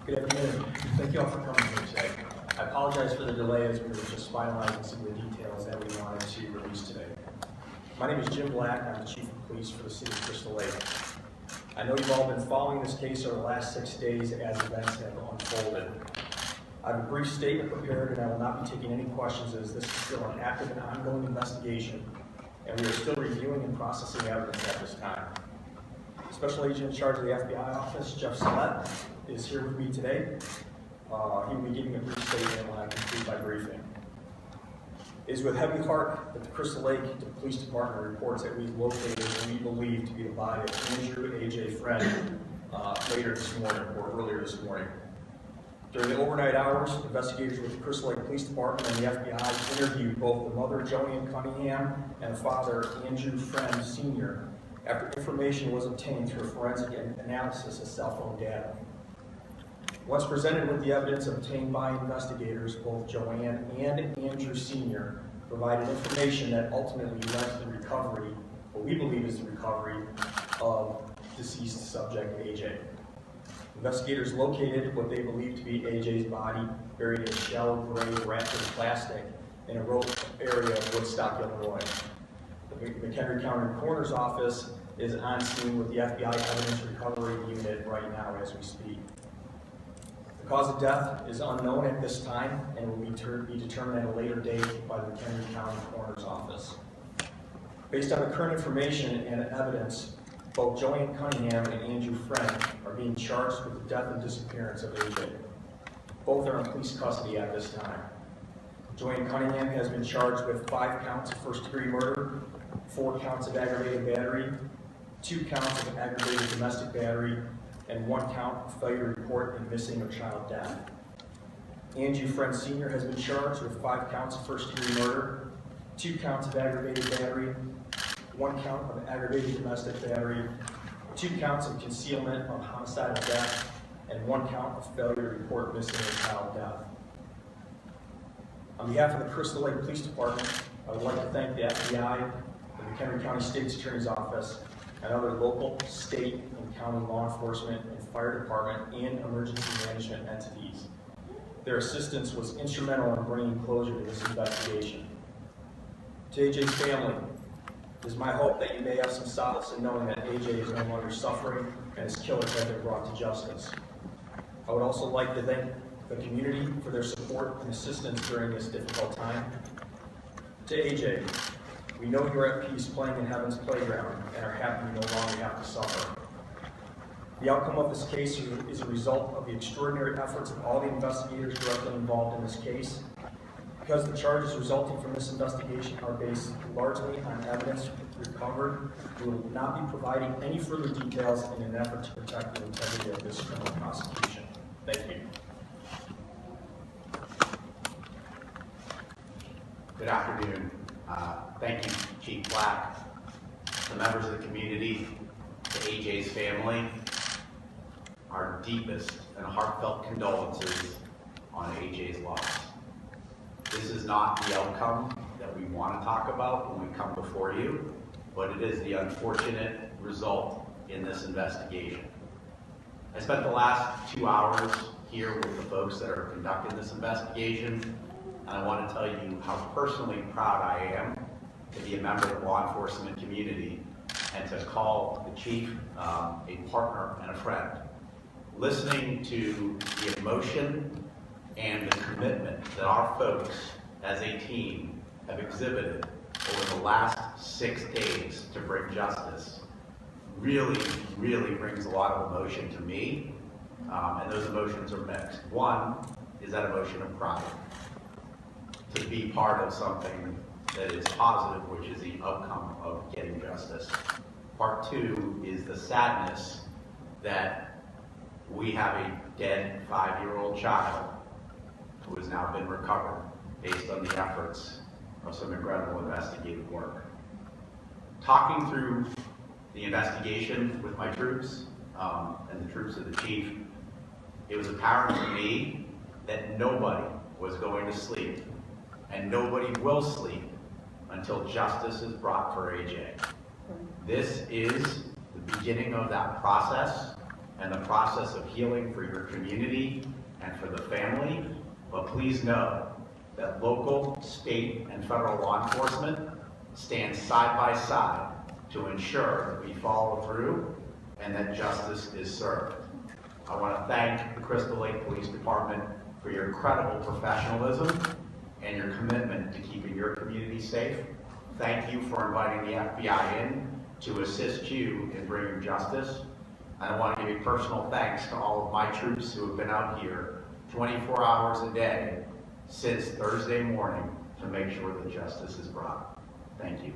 Good afternoon. Thank you all for coming here today. I apologize for the delay as we were just finalizing some of the details that we wanted to release today. My name is Jim Black. I'm the Chief of Police for the City of Crystal Lake. I know you've all been following this case over the last 6 days as events have unfolded. I have a brief statement prepared and I will not be taking any questions as this is still an active and ongoing investigation and we are still reviewing and processing evidence at this time. Special Agent in charge of the FBI office, Jeff Salette, is here with me today. He will be giving a brief statement when I complete my briefing. It is with heavy heart that the Crystal Lake Police Department reports that we located what we believe to be the body of Andrew A.J. Freund later this morning, or earlier this morning. During the overnight hours, investigators with the Crystal Lake Police Department and the FBI interviewed both the mother, Joanne Cunningham, and the father, Andrew Freund Sr., after information was obtained through a forensic analysis of cell phone data. Once presented with the evidence obtained by investigators, both Joanne and Andrew Sr. provided information that ultimately led to the recovery, what we believe is the recovery, of deceased subject AJ. Investigators located what they believe to be AJ's body buried in shell gray wrapped in plastic in a remote area of Woodstock, Illinois. The McHenry County Coroner's Office is on scene with the FBI Evidence Recovery Unit right now as we speak. The cause of death is unknown at this time and will be determined at a later date by the McHenry County Coroner's Office. Based on the current information and evidence, both Joanne Cunningham and Andrew Freund are being charged with the death and disappearance of AJ. Both are in police custody at this time. Joanne Cunningham has been charged with 5 counts of first-degree murder, 4 counts of aggravated battery, 2 counts of aggravated domestic battery, and 1 count of failure to report a missing or child death. Andrew Freund Sr. has been charged with 5 counts of first-degree murder, 2 counts of aggravated battery, 1 count of aggravated domestic battery, 2 counts of concealment of homicidal death, and 1 count of failure to report missing or child death. On behalf of the Crystal Lake Police Department, I would like to thank the FBI, the McHenry County State's Attorney's Office, and other local, state, and county law enforcement and fire department and emergency management entities. Their assistance was instrumental in bringing closure to this investigation. To AJ's family, it is my hope that you may have some solace in knowing that AJ is no longer suffering and his killers have been brought to justice. I would also like to thank the community for their support and assistance during this difficult time. To AJ, we know you are at peace playing in heaven's playground and are happy you no longer have to suffer. The outcome of this case is a result of the extraordinary efforts of all the investigators directly involved in this case. Because the charges resulting from this investigation are based largely on evidence recovered, we will not be providing any further details in an effort to protect the integrity of this criminal prosecution. Thank you. Good afternoon. Thank you, Chief Black, the members of the community, to AJ's family. Our deepest and heartfelt condolences on AJ's loss. This is not the outcome that we want to talk about when we come before you, but it is the unfortunate result in this investigation. I spent the last 2 hours here with the folks that are conducting this investigation, and I want to tell you how personally proud I am to be a member of the law enforcement community and to call the chief a partner and a friend. Listening to the emotion and the commitment that our folks as a team have exhibited over the last 6 days to bring justice really brings a lot of emotion to me, and those emotions are mixed. One is that emotion of pride to be part of something that is positive, which is the outcome of getting justice. Part 2 is the sadness that we have a dead 5-year-old child who has now been recovered based on the efforts of some incredible investigative work. Talking through the investigation with my troops and the troops of the chief, it was apparent to me that nobody was going to sleep and nobody will sleep until justice is brought for AJ. This is the beginning of that process, and the process of healing for your community and for the family, but please know that local, state, and federal law enforcement stand side by side to ensure that we follow through and that justice is served. I want to thank the Crystal Lake Police Department for your incredible professionalism and your commitment to keeping your community safe. Thank you for inviting the FBI in to assist you in bringing justice. And I want to give you personal thanks to all of my troops who have been out here 24 hours a day since Thursday morning to make sure that justice is brought. Thank you.